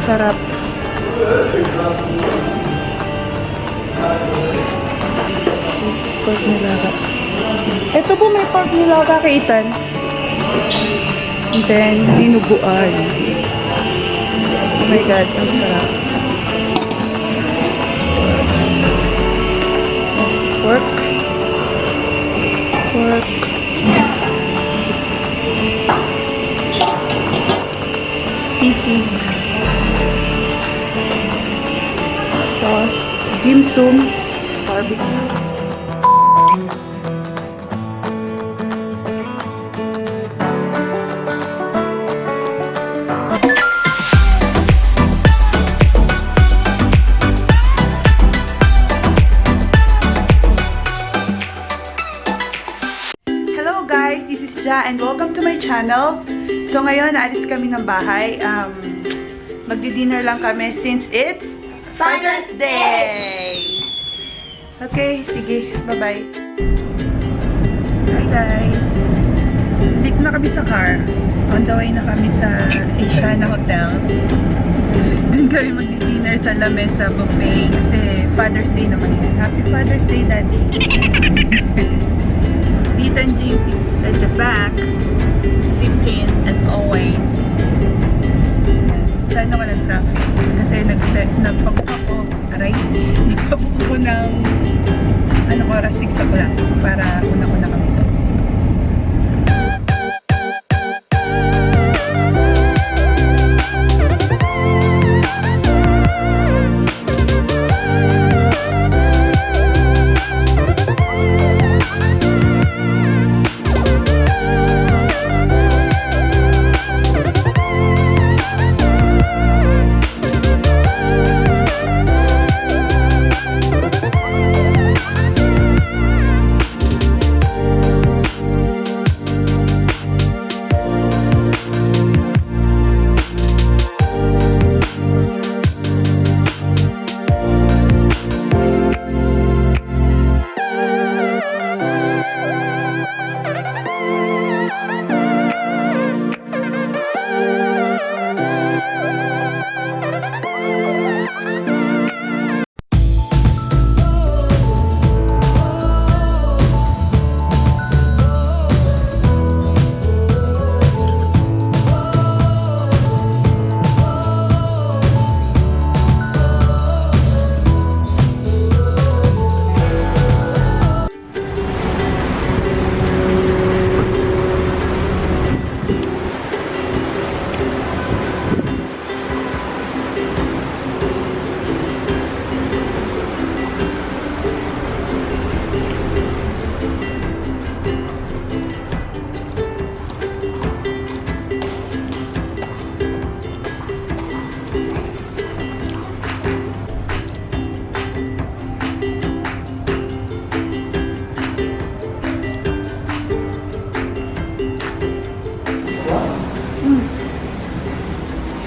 Sarap. Pork nilaga. Ito po may pork nilaga kay Ethan. And then, dinuguan. Oh my God, ang sarap. Pork. Pork. Sisig. Sauce. Dim sum. Barbecue. Hello guys, this is Ja and welcome to my channel. So ngayon, naalis kami ng bahay. Magdi-dinner lang kami since it's Father's Day! Okay, sige. Bye-bye. Hi guys. Dito na kami sa car. On the way na kami sa Asiana Hotel. Doon kami magdi-dinner sa Lamesa Buffet kasi Father's Day naman. Happy Father's Day, Daddy! Tita and James is at the back. Sleeping as always. Sana walang traffic. Kasi nagpabook ako. Aray, nagpabook ako ng oras 6 o'clock para una-una kami doon.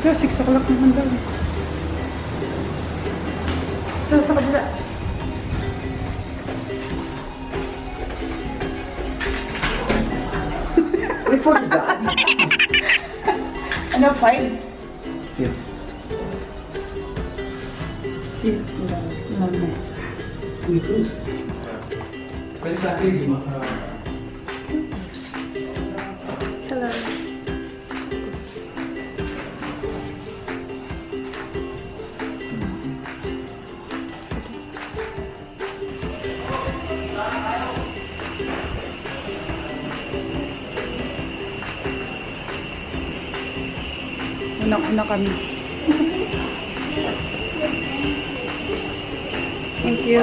Kaya 6 o'clock naman daw. Ito, sa kabila. Wait for that. Ano, 5? Yeah. 5 lang. Ilang mesa. Pwede sa akin, di ba? Hello. Unang-una kami. Thank you.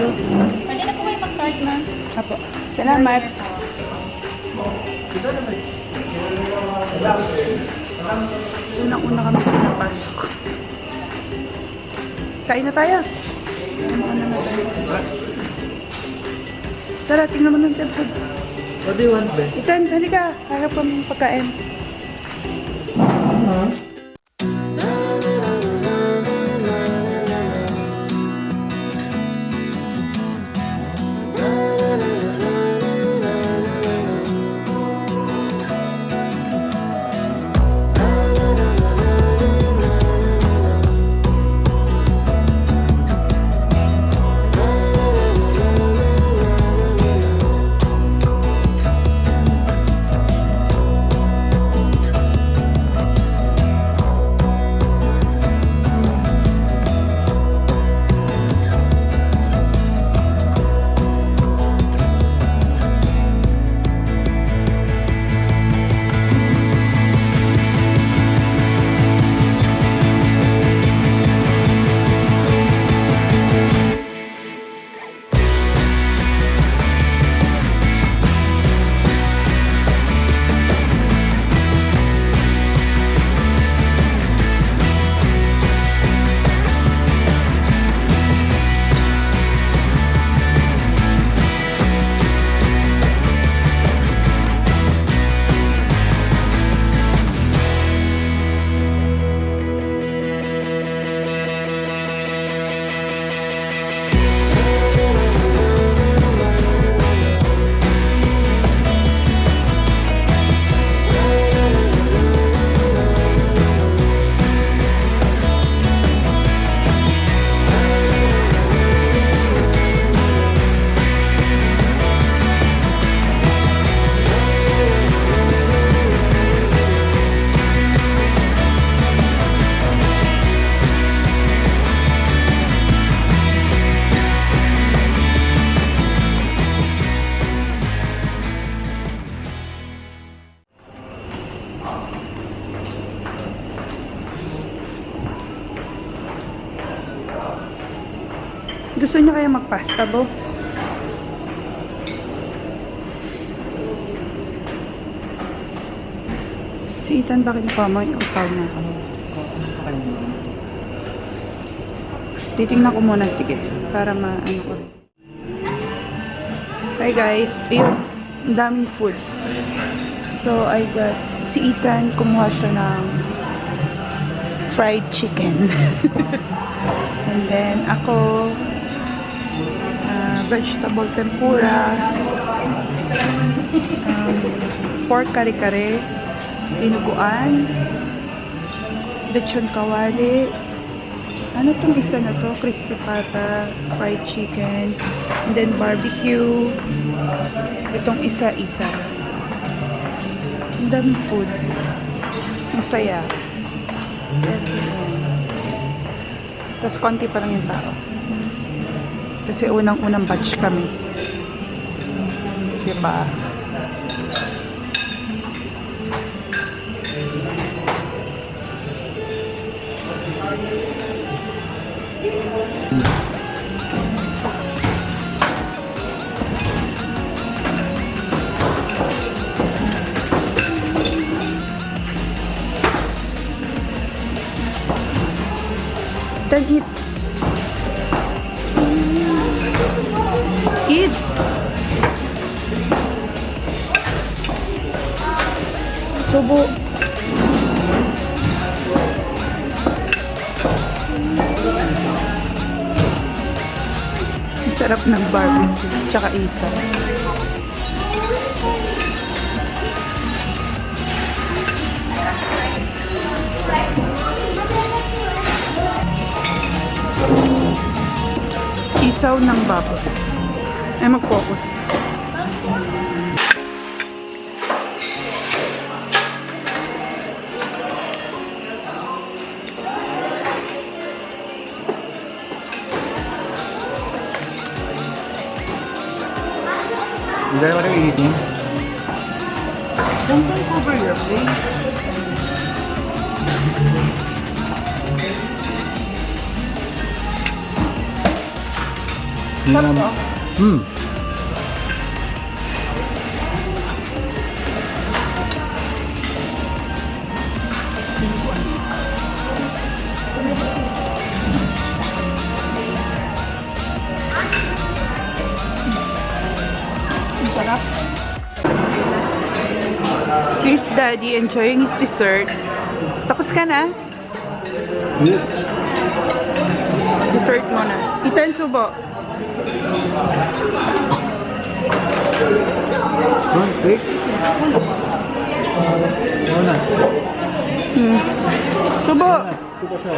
Pwede na po kayo mag-start na. Apo. Salamat. Unang-una kami pinapasok. Kain na tayo. Tara, tingnan mo ng cellphone. What do you want, Ben? Ethan, halika. Harap kami pagkain. Gusto niya kaya magpasta, bo? Si Ethan, bakit pa mo yung ukaw na? Titingnan ko muna, sige. Para ma-ano ko rin. Hi guys, ayun, ang daming food. So, I got, si Ethan, kumuha siya ng fried chicken. And then, ako, vegetable tempura, pork kare-kare, dinuguan, lechon kawali, ano tong isa na to? Crispy pata, fried chicken, and then barbecue. Itong isa-isa. Ang daming food. Masaya. Tapos konti pa lang yung tao. Kasi unang-unang batch kami. Diba? Then eat. Eat. Subo. Sarap ng barbecue, tsaka isa. Isaw ng baboy. Ay, mag-focus. Is that what you're eating? Don't cover your face. Sarap ba? Sarap. Here's Daddy enjoying his dessert. Tapos ka na? Dessert mo na. Ethan, subo. Wait. Na. Subo. Subo siya.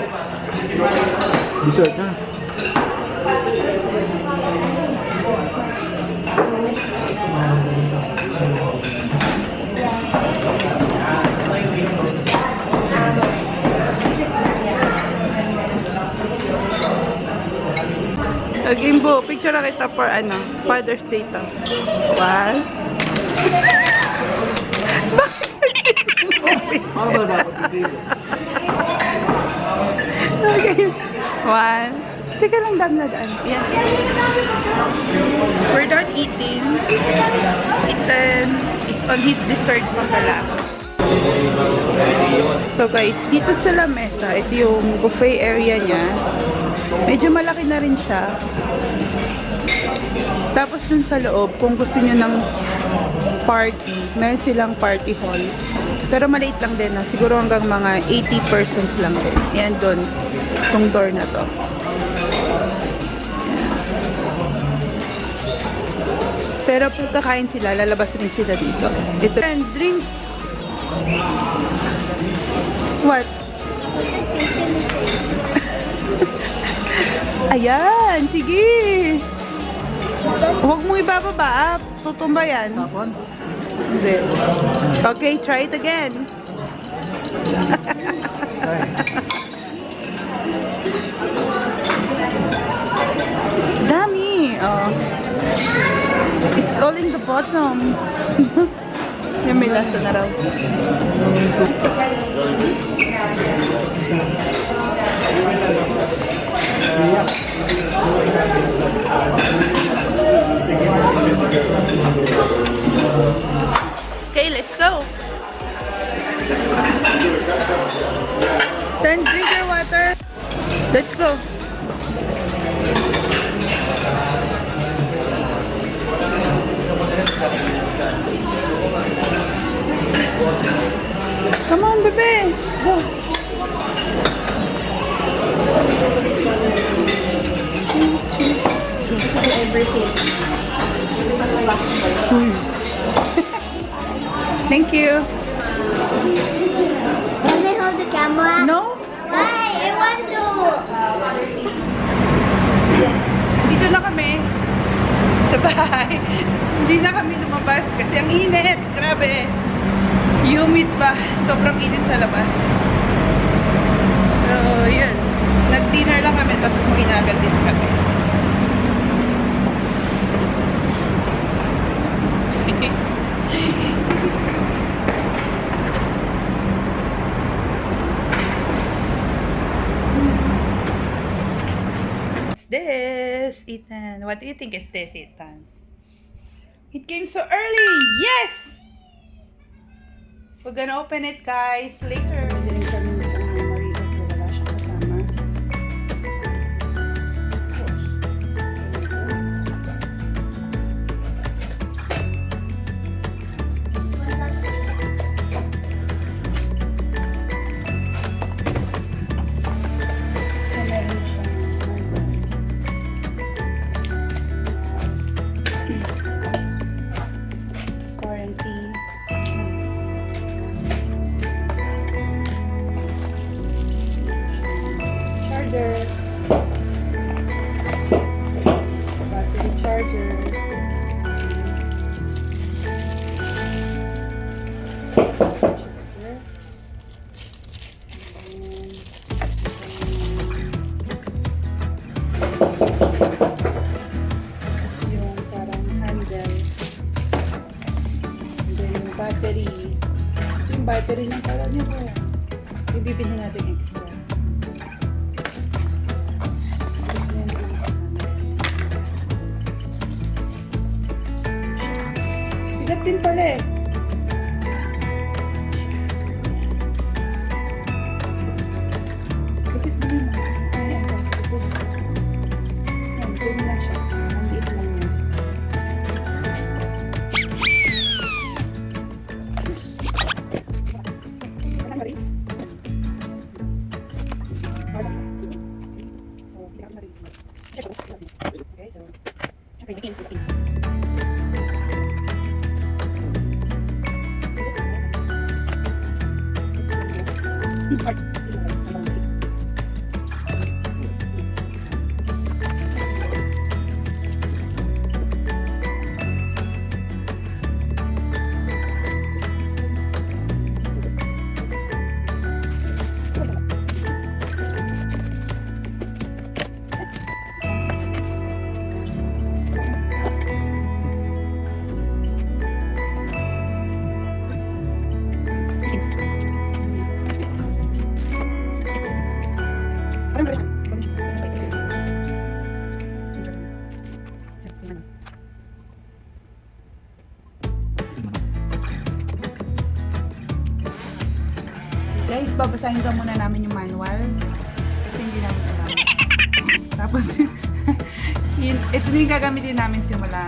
Dessert na. Gimbo, picture na kita for ano, Father's Day to. One. Okay. One. Teka lang, dam na daan. Yan. We're done eating. Ethan is on his dessert pa pala. So guys, dito sa lamesa, ito yung buffet area niya. Medyo malaki na rin siya. Tapos dun sa loob, kung gusto nyo ng party, meron silang party hall. Pero maliit lang din na. Siguro hanggang mga 80 persons lang din. Yan dun. Itong door na to. Yan. Pero kung kakain sila, lalabas rin sila dito. Ito. And drink. What? Ayan, sige. Huwag mo ibababa, tutumba yan. Tapon? Hindi. Okay, try it again. Dami. Oh. It's all in the bottom. Yan, may lasa na raw. Let's go. Come on, bebe. Go. Thank you. Can I hold the camera? No? Why? I want to. Dito na kami. Sa bahay. Hindi na kami lumabas kasi ang init. Grabe. Humid pa. Sobrang init sa labas. So, yun. Nag-dinner lang kami tapos umuwi na agad din kami. What's this, Ethan? What do you think is this, Ethan? It came so early! Yes! We're gonna open it, guys, later. Hindi rin kami nagkamamari kasi wala siyang kasama. So, meron siyang quarantine. Charger. Battery charger. Yung parang handle. And then yung battery. Ito yung battery ng parang nito. Ibibilhin natin extra. Bigat din pala eh. Kapit mo naman. Ay, ang kapit. Yan, ganyan lang siya. Ang liit lang yan. Okay, so, guys, babasahin daw muna namin yung manual kasi hindi namin alam. Tapos, ito din gagamitin namin simula